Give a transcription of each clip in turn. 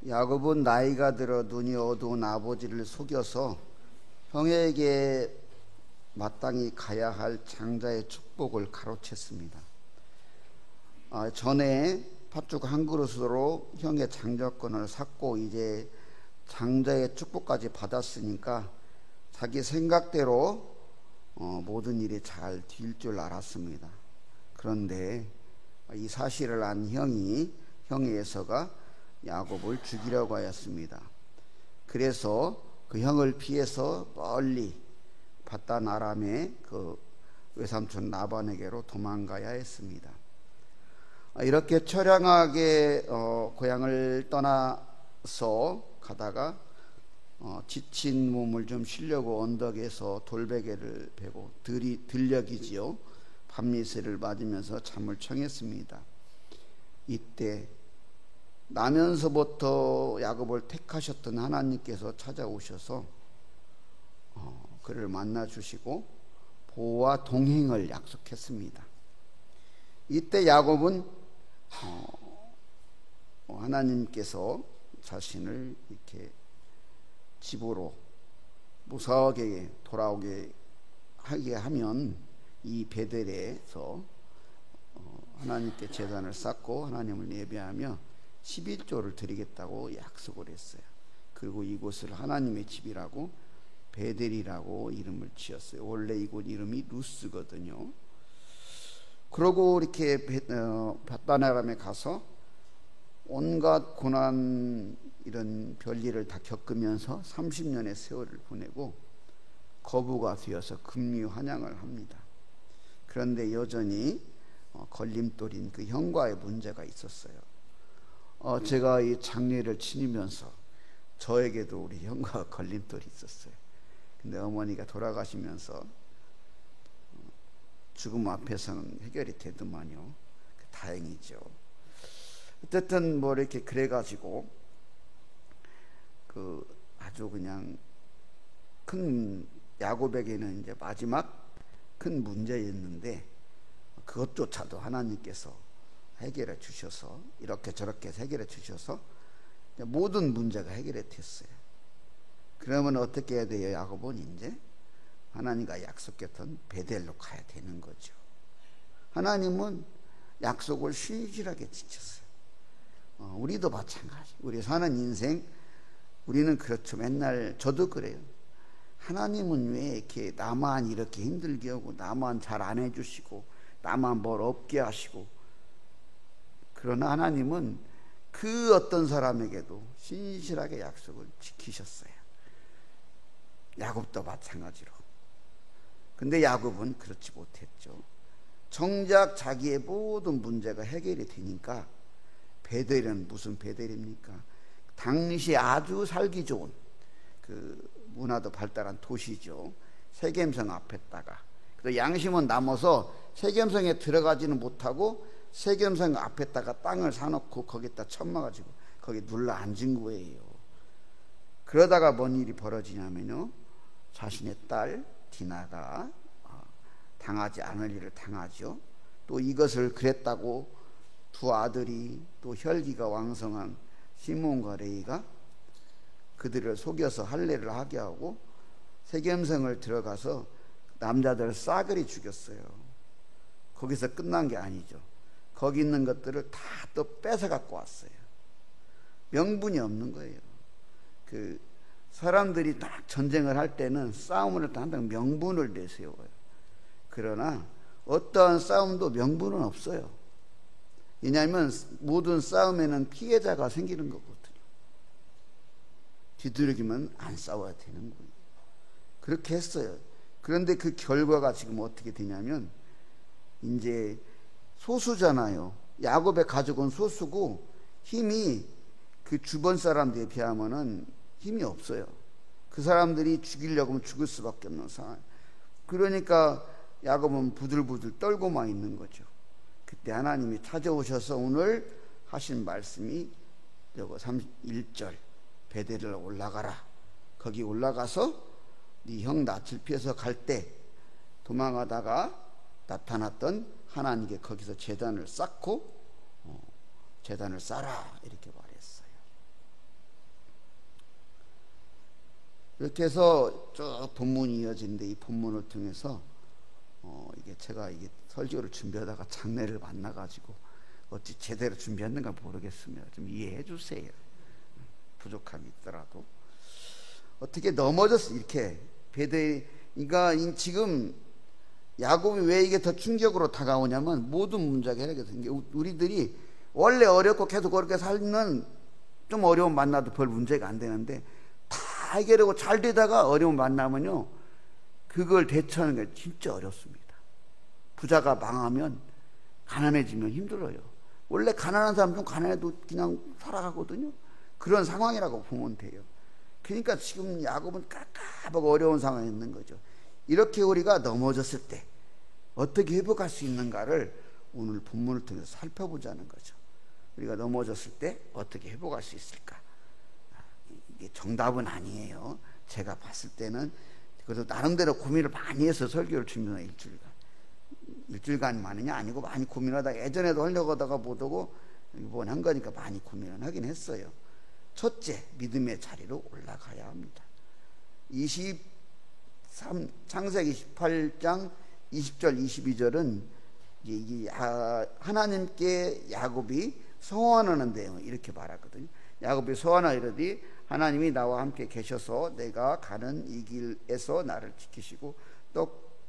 야곱은 나이가 들어 눈이 어두운 아버지를 속여서 형에게 마땅히 가야 할 장자의 축복을 가로챘습니다. 전에 팥죽 한 그릇으로 형의 장자권을 샀고 이제 장자의 축복까지 받았으니까 자기 생각대로 모든 일이 잘 될 줄 알았습니다. 그런데 이 사실을 안 형의 에서가 야곱을 죽이려고 하였습니다. 그래서 그 형을 피해서 멀리 바단 아람의 그 외삼촌 라반에게로 도망가야 했습니다. 이렇게 처량하게 고향을 떠나서 가다가 지친 몸을 좀 쉬려고 언덕에서 돌베개를 베고 들녘이지요. 밤미세를 맞으면서 잠을 청했습니다. 이때 나면서부터 야곱을 택하셨던 하나님께서 찾아오셔서 그를 만나 주시고 보호와 동행을 약속했습니다. 이때 야곱은 하나님께서 자신을 이렇게 집으로 무사하게 돌아오게 하게 하면 이 베델에서 하나님께 제단을 쌓고 하나님을 예배하며 11조를 드리겠다고 약속을 했어요. 그리고 이곳을 하나님의 집이라고 베델이라고 이름을 지었어요. 원래 이곳 이름이 루스거든요. 그러고 이렇게 바단 아람에 가서 온갖 고난 이런 별일을 다 겪으면서 30년의 세월을 보내고 거부가 되어서 금류 환양을 합니다. 그런데 여전히 걸림돌인 그 형과의 문제가 있었어요. 제가 이 장례를 치르면서 저에게도 우리 형과 걸림돌이 있었어요. 근데 어머니가 돌아가시면서 죽음 앞에서는 해결이 되더만요. 다행이죠. 어쨌든 뭐 이렇게 그래가지고 아주 그냥 큰 야곱에게는 이제 마지막 큰 문제였는데 그것조차도 하나님께서 해결해 주셔서 이렇게 저렇게 해결해 주셔서 모든 문제가 해결이 됐어요. 그러면 어떻게 해야 돼요? 야곱은 이제 하나님과 약속했던 베델로 가야 되는 거죠. 하나님은 약속을 신실하게 지켰어요. 우리도 마찬가지. 우리 사는 인생 우리는 그렇죠. 맨날 저도 그래요. 하나님은 왜 이렇게 나만 이렇게 힘들게 하고 나만 잘 안 해주시고 나만 뭘 없게 하시고. 그러나 하나님은 그 어떤 사람에게도 신실하게 약속을 지키셨어요. 야곱도 마찬가지로. 근데 야곱은 그렇지 못했죠. 정작 자기의 모든 문제가 해결이 되니까 베델은 무슨 베델입니까? 당시 아주 살기 좋은 그 문화도 발달한 도시죠. 세겜성 앞에다가 또 양심은 남아서 세겜성에 들어가지는 못하고 세겜성 앞에다가 땅을 사놓고 거기다 쳐마가지고 거기 눌러 앉은 거예요. 그러다가 뭔 일이 벌어지냐면요, 자신의 딸 디나가 당하지 않을 일을 당하죠. 또 이것을 그랬다고 두 아들이 또 혈기가 왕성한 시몬과 레이가 그들을 속여서 할례를 하게 하고 세겜성을 들어가서 남자들 싸그리 죽였어요. 거기서 끝난 게 아니죠. 거기 있는 것들을 다 또 뺏어 갖고 왔어요. 명분이 없는 거예요. 그 사람들이 딱 전쟁을 할 때는 싸움을 할 때 항상 명분을 내세워요. 그러나 어떠한 싸움도 명분은 없어요. 왜냐하면 모든 싸움에는 피해자가 생기는 거거든요. 뒤돌이기면 안 싸워야 되는 거예요. 그렇게 했어요. 그런데 그 결과가 지금 어떻게 되냐면 이제 소수잖아요. 야곱의 가족은 소수고 힘이 그 주변 사람들에 비하면은 힘이 없어요. 그 사람들이 죽이려고 하면 죽을 수밖에 없는 상황. 그러니까 야곱은 부들부들 떨고만 있는 거죠. 그때 하나님이 찾아오셔서 오늘 하신 말씀이 저거 31절 베델을 올라가라. 거기 올라가서 네 형 낯을 피해서 갈 때 도망하다가 나타났던 하나님께 거기서 제단을 쌓고 제단을 쌓아라 이렇게 말했어요. 이렇게 해서 쭉 본문이 이어지는데, 이 본문을 통해서 이게 제가 이게 설교를 준비하다가 장례를 만나가지고 어찌 제대로 준비했는가 모르겠으면 좀 이해해 주세요. 부족함이 있더라도. 어떻게 넘어졌어, 이렇게 그러니까 지금 야곱이 왜 이게 더 충격으로 다가오냐면, 모든 문제가 해결되거든요. 우리들이 원래 어렵고 계속 그렇게 살면 좀 어려움 만나도 별 문제가 안 되는데, 다 해결하고 잘 되다가 어려움 만나면요, 그걸 대처하는 게 진짜 어렵습니다. 부자가 망하면 가난해지면 힘들어요. 원래 가난한 사람 좀 가난해도 그냥 살아가거든요. 그런 상황이라고 보면 돼요. 그러니까 지금 야곱은 깝깝하고 어려운 상황에 있는 거죠. 이렇게 우리가 넘어졌을 때 어떻게 회복할 수 있는가를 오늘 본문을 통해서 살펴보자는 거죠. 우리가 넘어졌을 때 어떻게 회복할 수 있을까? 이게 정답은 아니에요. 제가 봤을 때는. 그래서 나름대로 고민을 많이 해서 설교를 준비한 일주일간 많으냐 아니고 많이 고민하다가, 예전에도 하려고 하다가 못하고 이번 한 거니까 많이 고민을 하긴 했어요. 첫째, 믿음의 자리로 올라가야 합니다. 창세기 28장 20절 22절은 하나님께 야곱이 소원하는 내용을 이렇게 말하거든요. 야곱이 소원하여 이르되, 하나님이 나와 함께 계셔서 내가 가는 이 길에서 나를 지키시고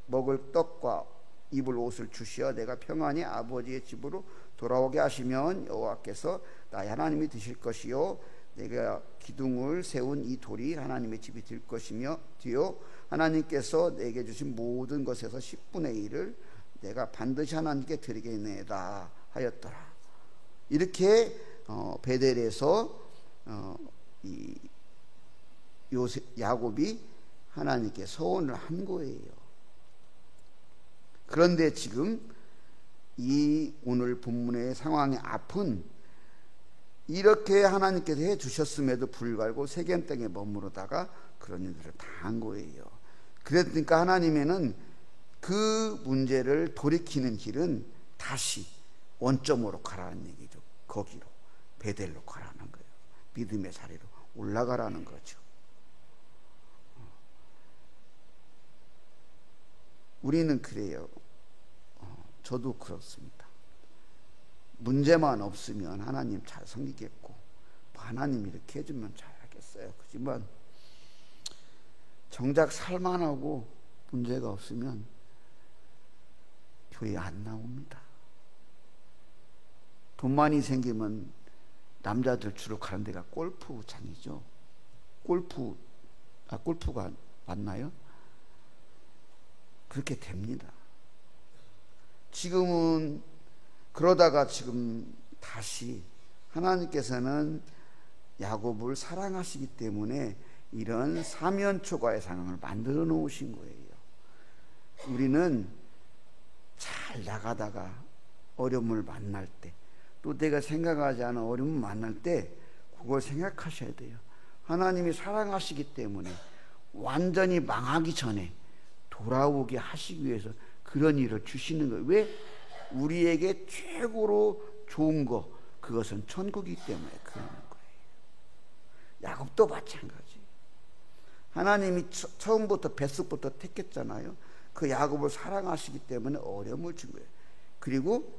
먹을 떡과 입을 옷을 주시어 내가 평안히 아버지의 집으로 돌아오게 하시면 여호와께서 나의 하나님이 되실 것이요 내가 기둥을 세운 이 돌이 하나님의 집이 될 것이며 뒤요 하나님께서 내게 주신 모든 것에서 10분의 1을 내가 반드시 하나님께 드리겠네다 하였더라. 이렇게 베델에서 야곱이 하나님께 소원을 한 거예요. 그런데 지금 이 오늘 본문의 상황의 앞은 이렇게 하나님께서 해 주셨음에도 불구하고 세겜 땅에 머무르다가 그런 일들을 다 한 거예요. 그러니까 하나님에는 그 문제를 돌이키는 길은 다시 원점으로 가라는 얘기죠. 거기로, 베델로 가라는 거예요. 믿음의 자리로 올라가라는 거죠. 우리는 그래요. 저도 그렇습니다. 문제만 없으면 하나님 잘 섬기겠고, 하나님 이렇게 해주면 잘하겠어요. 그렇지만 정작 살만하고 문제가 없으면 교회 안 나옵니다. 돈 많이 생기면 남자들 주로 가는 데가 골프장이죠. 골프가 맞나요? 그렇게 됩니다. 지금은 그러다가 지금 다시 하나님께서는 야곱을 사랑하시기 때문에 이런 사면초가의 상황을 만들어 놓으신 거예요. 우리는 잘 나가다가 어려움을 만날 때, 또 내가 생각하지 않은 어려움을 만날 때 그걸 생각하셔야 돼요. 하나님이 사랑하시기 때문에 완전히 망하기 전에 돌아오게 하시기 위해서 그런 일을 주시는 거예요. 왜? 우리에게 최고로 좋은 거, 그것은 천국이기 때문에 그러는 거예요. 야곱도 마찬가지. 하나님이 처음부터 뱃속부터 택했잖아요. 그 야곱을 사랑하시기 때문에 어려움을 준 거예요. 그리고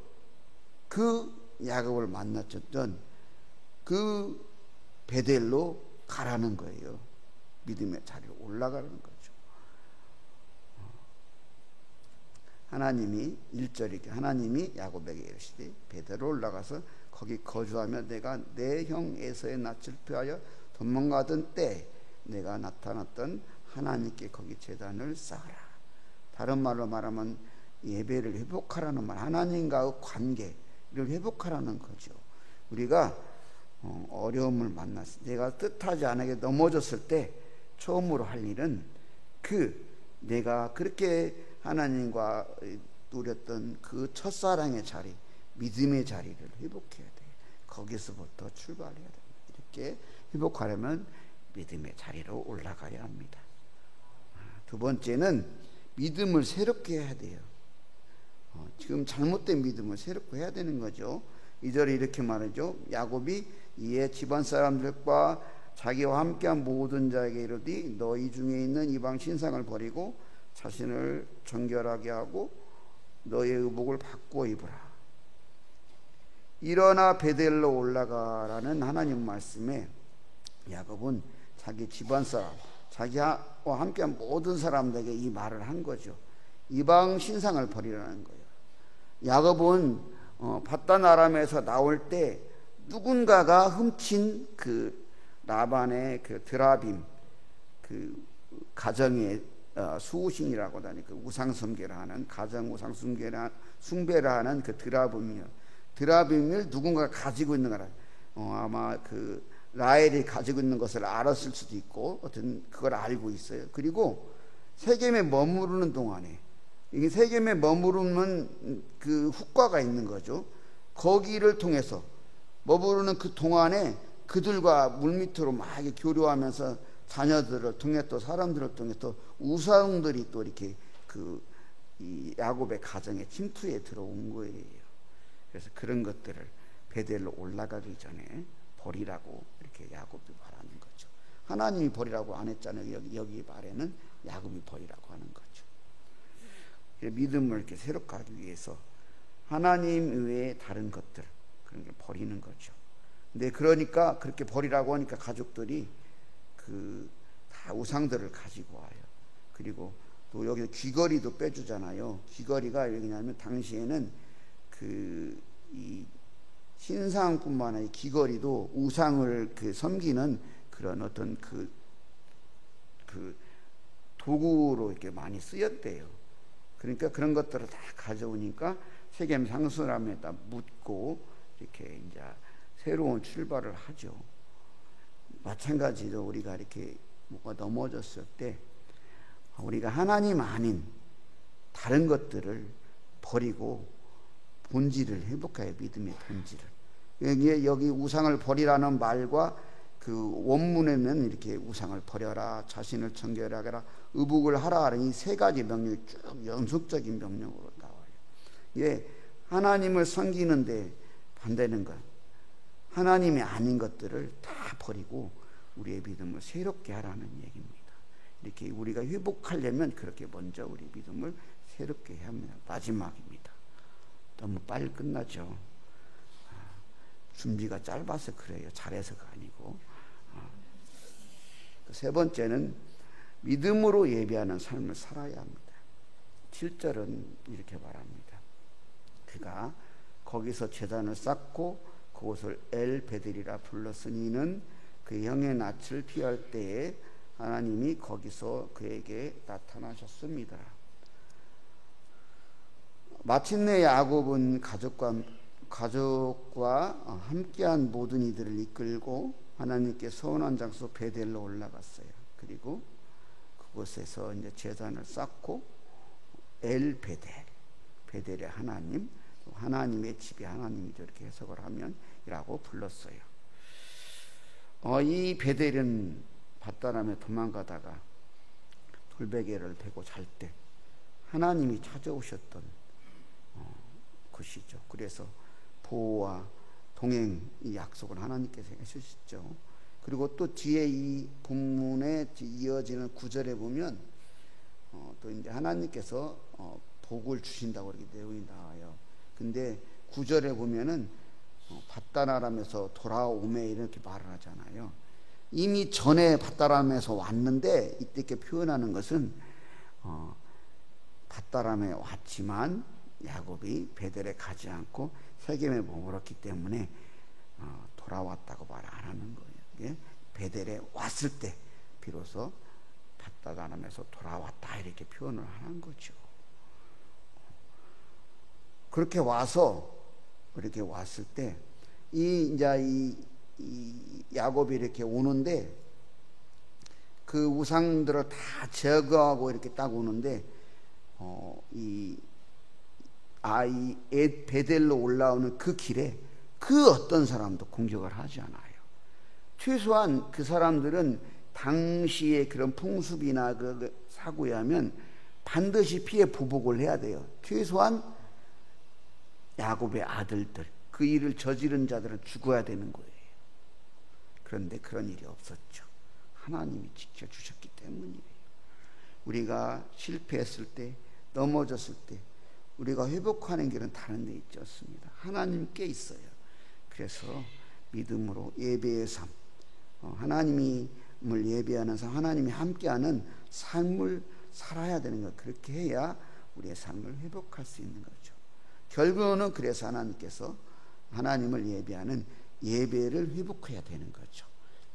그 야곱을 만났던 그 베델로 가라는 거예요. 믿음의 자리로 올라가는 거죠. 하나님이 1절이게 하나님이 야곱에게 이르시되 베델로 올라가서 거기 거주하며 내가 내 형 에서의 낯을 피하여 도망가던 때 내가 나타났던 하나님께 거기 제단을 쌓아라. 다른 말로 말하면 예배를 회복하라는 말, 하나님과의 관계를 회복하라는 거죠. 우리가 어려움을 만났을 때, 내가 뜻하지 않게 넘어졌을 때 처음으로 할 일은 내가 그렇게 하나님과 누렸던 그 첫사랑의 자리, 믿음의 자리를 회복해야 돼. 거기서부터 출발해야 됩니다. 이렇게 회복하려면 믿음의 자리로 올라가야 합니다. 두 번째는 믿음을 새롭게 해야 돼요. 지금 잘못된 믿음을 새롭게 해야 되는 거죠. 2절에 이렇게 말하죠. 야곱이 이에 집안 사람들과 자기와 함께한 모든 자에게 이르되 너희 중에 있는 이방 신상을 버리고 자신을 정결하게 하고 너의 의복을 바꾸어 입으라. 일어나 베델로 올라가라는 하나님 말씀에 야곱은 자기 집안 사람, 자기와 함께한 모든 사람들에게 이 말을 한 거죠. 이방 신상을 버리라는 거예요. 야곱은 밧단 아람에서 나올 때 누군가가 훔친 그 라반의 그 드라빔, 그 가정의 수호신이라고 하니 그 우상 숭배를 하는, 가정 우상 숭배를 하는 그 드라빔을 누군가가 가지고 있는 거라. 아마 그 라헬이 가지고 있는 것을 알았을 수도 있고, 어떤 그걸 알고 있어요. 그리고 세겜에 머무르는 동안에, 이게 세겜에 머무르면 그 후과가 있는 거죠. 거기를 통해서 머무르는 그 동안에 그들과 물밑으로 막 교류하면서 자녀들을 통해 또 사람들을 통해 또 우상들이 또 이렇게 이 야곱의 가정에 침투해 들어온 거예요. 그래서 그런 것들을 베델로 올라가기 전에 버리라고 이렇게 야곱이 말하는 거죠. 하나님이 버리라고 안 했잖아요. 여기 말에는 야곱이 버리라고 하는 거죠. 믿음을 이렇게 새롭게 하기 위해서 하나님 외에 다른 것들, 그런 걸 버리는 거죠. 근데 그러니까 그렇게 버리라고 하니까 가족들이 다 우상들을 가지고 와요. 그리고 또 여기 귀걸이도 빼주잖아요. 귀걸이가 왜냐하면 당시에는 이 신상뿐만 아니라 귀걸이도 우상을 섬기는 그런 어떤 그 도구로 이렇게 많이 쓰였대요. 그러니까 그런 것들을 다 가져오니까 세겜 상수람에다 묻고 이렇게 이제 새로운 출발을 하죠. 마찬가지로 우리가 이렇게 뭐가 넘어졌을 때 우리가 하나님 아닌 다른 것들을 버리고 본질을 회복해야, 믿음의 본질을. 여기 우상을 버리라는 말과 그 원문에는 이렇게 우상을 버려라, 자신을 정결하게 하라, 의복을 하라 하는 이 세 가지 명령이 쭉 연속적인 명령으로 나와요. 예, 하나님을 섬기는데 반대는 것, 하나님이 아닌 것들을 다 버리고 우리의 믿음을 새롭게 하라는 얘기입니다. 이렇게 우리가 회복하려면 그렇게 먼저 우리 믿음을 새롭게 해야 합니다. 마지막입니다. 너무 빨리 끝나죠. 준비가 짧아서 그래요. 잘해서가 아니고. 세 번째는 믿음으로 예배하는 삶을 살아야 합니다. 7절은 이렇게 말합니다. 그가 거기서 제단을 쌓고 그곳을 엘 베델이라 불렀으니 이는 그 형의 낯을 피할 때에 하나님이 거기서 그에게 나타나셨습니다. 마침내 야곱은 가족과 함께한 모든 이들을 이끌고 하나님께 서원한 장소 베델로 올라갔어요. 그리고 그곳에서 이제 제단을 쌓고 엘 베델의 하나님, 하나님의 집이 하나님이죠. 이렇게 해석을 하면 이라고 불렀어요. 이 베델은 밧다람에 도망가다가 돌베개를 베고 잘 때 하나님이 찾아오셨던 곳이죠. 그래서 보호와 동행 이 약속을 하나님께서 해주셨죠. 그리고 또 뒤에 이 본문에 이어지는 9절에 보면 또 이제 하나님께서 복을 주신다고 이렇게 내용이 나와요. 근데 9절에 보면은 밧다람에서 돌아오매 이렇게 말을 하잖아요. 이미 전에 밧다람에서 왔는데 이때 이렇게 표현하는 것은 밧다람에 왔지만 야곱이 베델에 가지 않고 세겜에 머물렀기 때문에 돌아왔다고 말 안 하는 거예요. 예? 베델에 왔을 때 비로소 밧다람에서 돌아왔다 이렇게 표현을 하는 거죠. 그렇게 와서 이렇게 왔을 때 이 야곱이 이렇게 오는데 그 우상들을 다 제거하고 이렇게 딱 오는데 베델로 올라오는 그 길에 그 어떤 사람도 공격을 하지 않아요. 최소한 그 사람들은 당시의 그런 풍습이나 그 사고에 하면 반드시 피해 보복을 해야 돼요. 최소한 야곱의 아들들, 그 일을 저지른 자들은 죽어야 되는 거예요. 그런데 그런 일이 없었죠. 하나님이 지켜주셨기 때문이에요. 우리가 실패했을 때, 넘어졌을 때 우리가 회복하는 길은 다른 데 있지 않습니다. 하나님께 있어요. 그래서 믿음으로 예배의 삶, 하나님을 예배하는 삶, 하나님이 함께하는 삶을 살아야 되는 것. 그렇게 해야 우리의 삶을 회복할 수 있는 거죠. 결국은 그래서 하나님께서 하나님을 예배하는 예배를 회복해야 되는 거죠.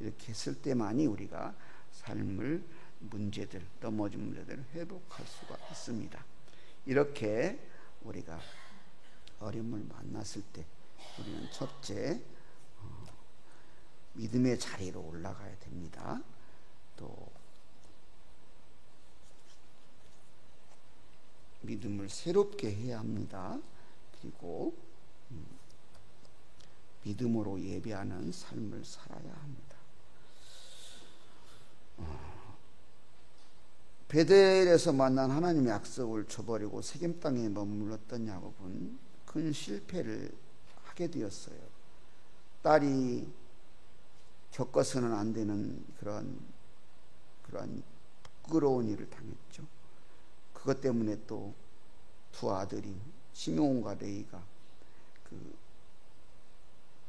이렇게 했을 때만이 우리가 삶을 문제들, 넘어진 문제들을 회복할 수가 있습니다. 이렇게 우리가 어려움을 만났을 때 우리는 첫째 믿음의 자리로 올라가야 됩니다. 또 믿음을 새롭게 해야 합니다. 그리고 믿음으로 예배하는 삶을 살아야 합니다. 베델에서 만난 하나님의 약속을 저버리고 세겜 땅에 머물렀던 야곱은 큰 실패를 하게 되었어요. 딸이 겪어서는 안 되는 그런 부끄러운 일을 당했죠. 그것 때문에 또 두 아들이 시므온과 레위가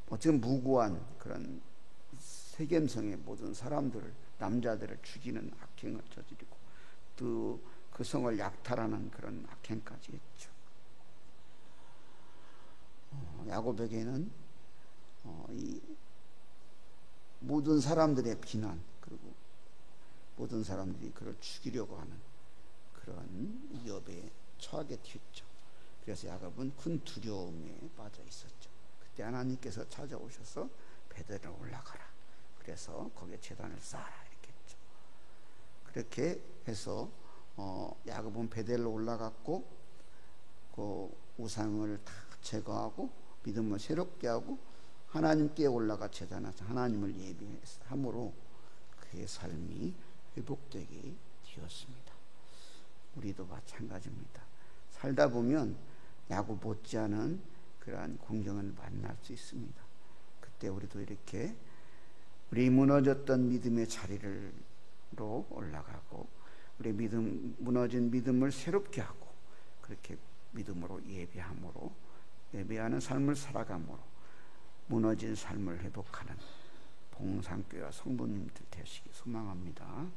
어쨌든 무고한 그런 세겜성의 모든 사람들을, 남자들을 죽이는 악행을 저지르고 또 그 성을 약탈하는 그런 악행까지 했죠. 야곱에게는 이 모든 사람들의 비난, 그리고 모든 사람들이 그를 죽이려고 하는 그런 위협에 처하게 되었죠. 그래서 야곱은 큰 두려움에 빠져 있었죠. 그때 하나님께서 찾아오셔서 베델에 올라가라. 그래서 거기에 제단을 쌓아라 이렇게 했죠. 그렇게 해서 야곱은 베델로 올라갔고 그 우상을 다 제거하고 믿음을 새롭게 하고 하나님께 올라가 제단에서 하나님을 예배함으로 그의 삶이 회복되게 되었습니다. 우리도 마찬가지입니다. 살다 보면 야곱 못지않은 그러한 공경을 만날 수 있습니다. 그때 우리도 이렇게 우리 무너졌던 믿음의 자리로 올라가고 우리 무너진 믿음을 새롭게 하고 그렇게 믿음으로 예배함으로 예배하는 삶을 살아감으로 무너진 삶을 회복하는 봉산교회와 성도님들 되시기 소망합니다.